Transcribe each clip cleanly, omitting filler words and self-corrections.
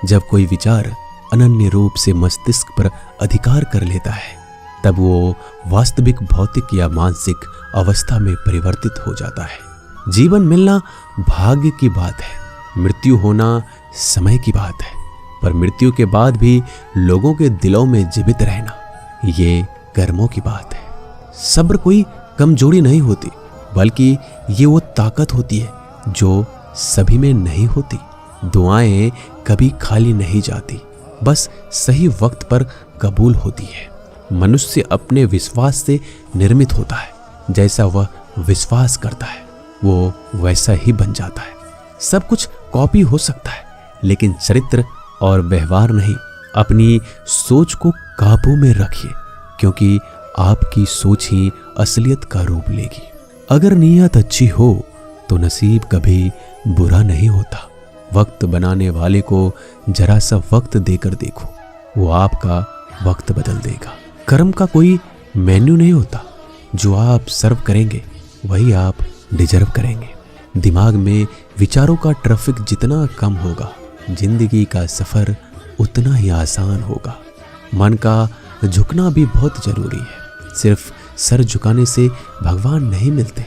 जब कोई विचार अनन्य रूप से मस्तिष्क पर अधिकार कर लेता है तब वो वास्तविक भौतिक या मानसिक अवस्था में परिवर्तित हो जाता है। जीवन मिलना भाग्य की बात है, मृत्यु होना समय की बात है, पर मृत्यु के बाद भी लोगों के दिलों में जीवित रहना ये कर्मों की बात है। सब्र कोई कमजोरी नहीं होती, बल्कि ये वो ताकत होती है जो सभी में नहीं होती। दुआएं कभी खाली नहीं जाती, बस सही वक्त पर कबूल होती है। मनुष्य अपने विश्वास से निर्मित होता है, जैसा वह विश्वास करता है वो वैसा ही बन जाता है। सब कुछ कॉपी हो सकता है, लेकिन चरित्र और व्यवहार नहीं। अपनी सोच को काबू में रखिए, क्योंकि आपकी सोच ही असलियत का रूप लेगी। अगर नीयत अच्छी हो तो नसीब कभी बुरा नहीं होता। वक्त बनाने वाले को जरा सा वक्त देकर देखो, वो आपका वक्त बदल देगा। कर्म का कोई मेन्यू नहीं होता, जो आप सर्व करेंगे वही आप डिजर्व करेंगे। दिमाग में विचारों का ट्रैफिक जितना कम होगा, जिंदगी का सफर उतना ही आसान होगा। मन का झुकना भी बहुत जरूरी है। सिर्फ सर झुकाने से भगवान नहीं मिलते।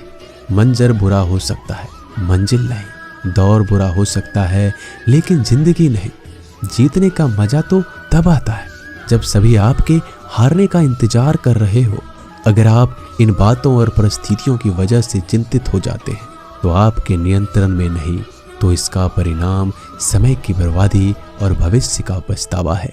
मंजर बुरा हो सकता है, मंजिल नहीं। दौर बुरा हो सकता है, लेकिन जिंदगी नहीं। जीतने का मजा तो तब आता है जब सभी आपके हारने का इंतजार कर रहे हो। अगर आप इन बातों और परिस्थितियों की वजह से चिंतित हो जाते हैं तो आपके नियंत्रण में नहीं, तो इसका परिणाम समय की बर्बादी और भविष्य का पछतावा है।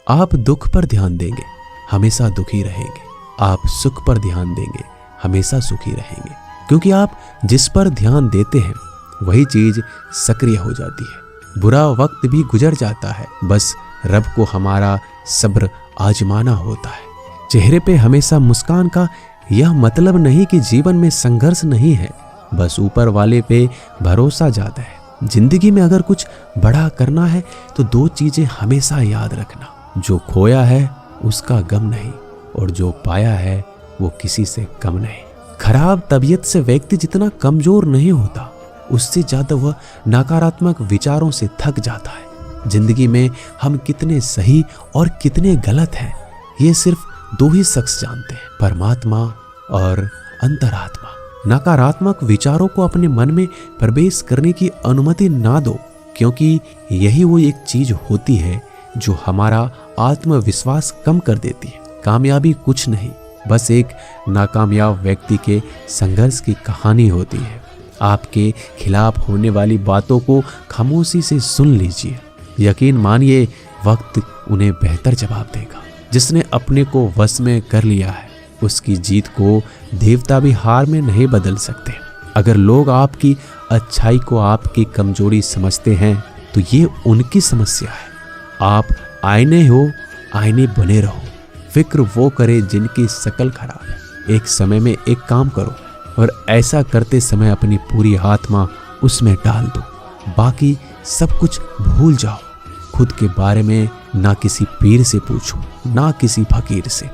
आप दुख पर ध्यान देंगे, हमेशा दुखी रहेंगे। आप सुख पर ध्यान देंगे, हमेशा सुखी रहेंगे। क्योंकि आप जिस पर ध्यान देते हैं वही चीज सक्रिय हो जाती है। बुरा वक्त भी गुजर जाता है, बस रब को हमारा सब्र आजमाना होता है। चेहरे पे हमेशा मुस्कान का यह मतलब नहीं कि जीवन में संघर्ष नहीं है, बस ऊपर वाले पे भरोसा ज्यादा है। जिंदगी में अगर कुछ बड़ा करना है तो दो चीजें हमेशा याद रखना, जो खोया है उसका गम नहीं, और जो पाया है वो किसी से कम नहीं। खराब तबीयत से व्यक्ति जितना कमजोर नहीं होता, उससे ज्यादा वह नकारात्मक विचारों से थक जाता है। जिंदगी में हम कितने सही और कितने गलत हैं, ये सिर्फ दो ही शख्स जानते हैं, परमात्मा और अंतरात्मा। नकारात्मक विचारों को अपने मन में प्रवेश करने की अनुमति ना दो, क्योंकि यही वो एक चीज होती है जो हमारा आत्मविश्वास कम कर देती है। कामयाबी कुछ नहीं, बस एक नाकामयाब व्यक्ति के संघर्ष की कहानी होती है। आपके खिलाफ होने वाली बातों को खामोशी से सुन लीजिए। यकीन मानिए, वक्त उन्हें बेहतर जवाब देगा। जिसने अपने को वश में कर लिया है, उसकी जीत को देवता भी हार में नहीं बदल सकते। अगर लोग आपकी अच्छाई को आपकी कमजोरी समझते हैं तो ये उनकी समस्या है। आप आईने हो, आईने बने रहो। फिक्र वो करे जिनकी शकल खराब है। एक समय में एक काम करो और ऐसा करते समय अपनी पूरी आत्मा उसमें डाल दो। बाकी सब कुछ भूल जाओ। खुद के बारे में ना किसी पीर से पूछो, ना किसी फकीर से।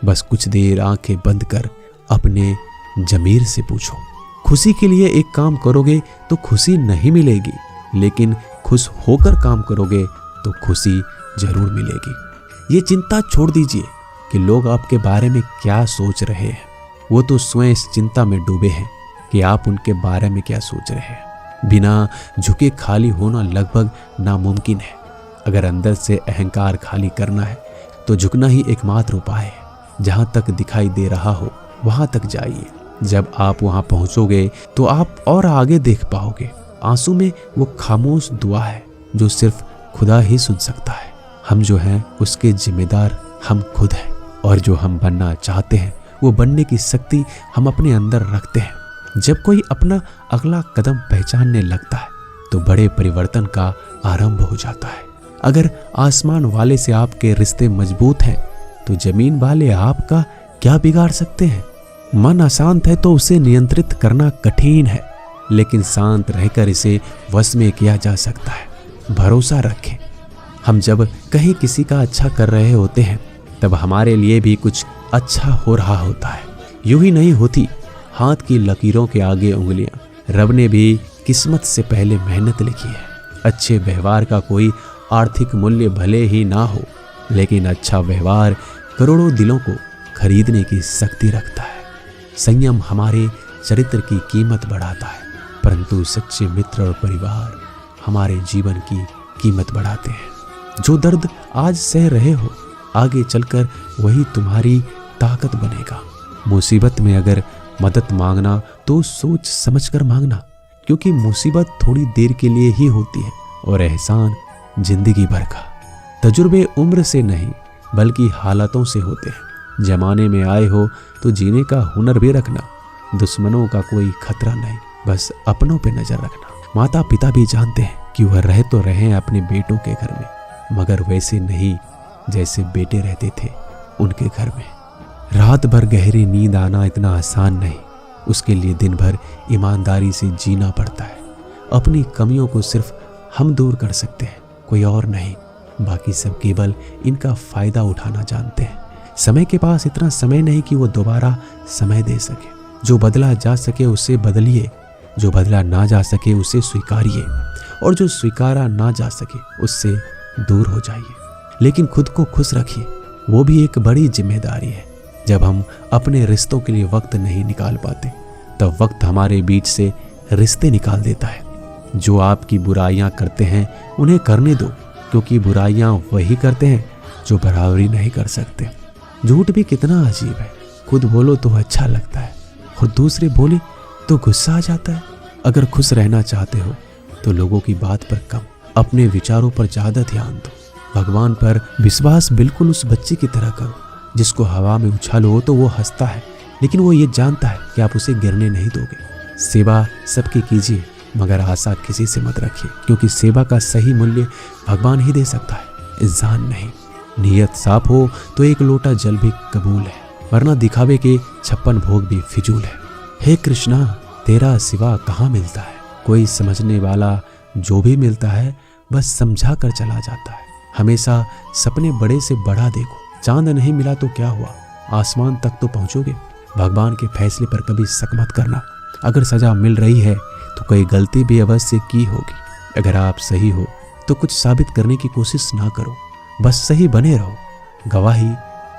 बस कुछ देर आंखें बंद कर अपने जमीर से पूछो। खुशी के लिए एक काम करोगे तो खुशी नहीं मिलेगी, लेकिन खुश होकर काम करोगे तो खुशी जरूर मिलेगी। ये चिंता छोड़ दीजिए कि लोग आपके बारे में क्या सोच रहे हैं। वो तो स्वयं इस चिंता में डूबे हैं कि आप उनके बारे में क्या सोच रहे हैं। बिना झुके खाली होना लगभग नामुमकिन है। अगर अंदर से अहंकार खाली करना है तो झुकना ही एकमात्र उपाय है। जहां तक दिखाई दे रहा हो वहां तक जाइए। जब आप वहां पहुंचोगे तो आप और आगे देख पाओगे। आंसू में वो खामोश दुआ है जो सिर्फ खुदा ही सुन सकता है। हम जो हैं उसके जिम्मेदार हम खुद हैं, और जो हम बनना चाहते हैं वो बनने की शक्ति हम अपने अंदर रखते हैं। जब कोई अपना अगला कदम पहचानने लगता है तो बड़े परिवर्तन का आरंभ हो जाता है। अगर आसमान वाले से आपके रिश्ते मजबूत हैं तो जमीन वाले आपका क्या बिगाड़ सकते हैं। मन अशांत है तो उसे नियंत्रित करना कठिन है, लेकिन शांत रहकर इसे वश में किया जा सकता है। भरोसा रखें। हम जब कहीं किसी का अच्छा कर रहे होते हैं तब हमारे लिए भी कुछ अच्छा हो रहा होता है। यूं ही नहीं होती हाथ की लकीरों के आगे उंगलियां। रब ने भी किस्मत से पहले मेहनत लिखी है। अच्छे व्यवहार का कोई आर्थिक मूल्य भले ही ना हो, लेकिन अच्छा व्यवहार करोड़ों दिलों को खरीदने की शक्ति रखता है। संयम हमारे चरित्र की कीमत बढ़ाता है, परंतु सच्चे मित्र और परिवार हमारे जीवन की कीमत बढ़ाते हैं। जो दर्द आज सह रहे हो, आगे चलकर वही तुम्हारी ताकत बनेगा। मुसीबत में अगर मदद मांगना तो सोच समझकर मांगना, क्योंकि मुसीबत थोड़ी देर के लिए ही होती है और एहसान जिंदगी भर का। तजुर्बे उम्र से नहीं बल्कि हालातों से होते हैं। जमाने में आए हो तो जीने का हुनर भी रखना। दुश्मनों का कोई खतरा नहीं, बस अपनों पे नजर रखना। माता पिता भी जानते हैं कि वह रह तो रहे अपने बेटों के घर में, मगर वैसे नहीं जैसे बेटे रहते थे उनके घर में। रात भर गहरी नींद आना इतना आसान नहीं, उसके लिए दिन भर ईमानदारी से जीना पड़ता है। अपनी कमियों को सिर्फ हम दूर कर सकते हैं, कोई और नहीं। बाकी सब केवल इनका फायदा उठाना जानते हैं। समय के पास इतना समय नहीं कि वो दोबारा समय दे सके। जो बदला जा सके उसे बदलिए, जो बदला ना जा सके उसे स्वीकारिए, और जो स्वीकारा ना जा सके उससे दूर हो जाइए। लेकिन खुद को खुश रखिए, वो भी एक बड़ी जिम्मेदारी है। जब हम अपने रिश्तों के लिए वक्त नहीं निकाल पाते, तब वक्त हमारे बीच से रिश्ते निकाल देता है। जो आपकी बुराइयां करते हैं उन्हें करने दो, क्योंकि बुराइयां वही करते हैं जो बराबरी नहीं कर सकते। झूठ भी कितना अजीब है, खुद बोलो तो अच्छा लगता है, खुद दूसरे बोले तो गुस्सा आ जाता है। अगर खुश रहना चाहते हो तो लोगों की बात पर कम, अपने विचारों पर ज्यादा ध्यान दो। भगवान पर विश्वास बिल्कुल उस बच्चे की तरह करो जिसको हवा में उछालो तो वो हंसता है, लेकिन वो ये जानता है कि आप उसे गिरने नहीं दोगे। सेवा सबकी कीजिए, मगर आशा किसी से मत रखिए, क्योंकि सेवा का सही मूल्य भगवान ही दे सकता है, इंसान नहीं। नीयत साफ हो तो एक लोटा जल भी कबूल है, वरना दिखावे के 56 भोग भी फिजूल है। हे कृष्णा, तेरा सिवा कहाँ मिलता है? कोई समझने वाला जो भी मिलता है बस समझा कर चला जाता है। हमेशा सपने बड़े से बड़ा देखो। चांद नहीं मिला तो क्या हुआ, आसमान तक तो पहुंचोगे। भगवान के फैसले पर कभी शक मत करना। अगर सजा मिल रही है तो कोई गलती भी अवश्य की होगी। अगर आप सही हो तो कुछ साबित करने की कोशिश ना करो, बस सही बने रहो। गवाही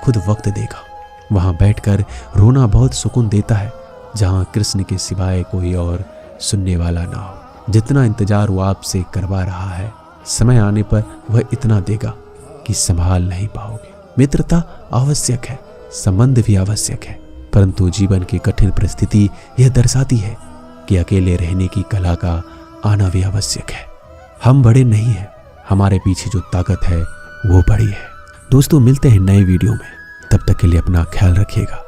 खुद वक्त देगा। वहां बैठकर रोना बहुत सुकून देता है, जहां कृष्ण के सिवाय कोई और सुनने वाला ना हो। जितना इंतजार वो आपसे करवा रहा है, समय आने पर वह इतना देगा कि संभाल नहीं पाओगे। मित्रता आवश्यक है, संबंध भी आवश्यक है, परंतु जीवन की कठिन परिस्थिति यह दर्शाती है कि अकेले रहने की कला का आना भी आवश्यक है। हम बड़े नहीं हैं, हमारे पीछे जो ताकत है वो बड़ी है। दोस्तों, मिलते हैं नए वीडियो में, तब तक के लिए अपना ख्याल रखिएगा।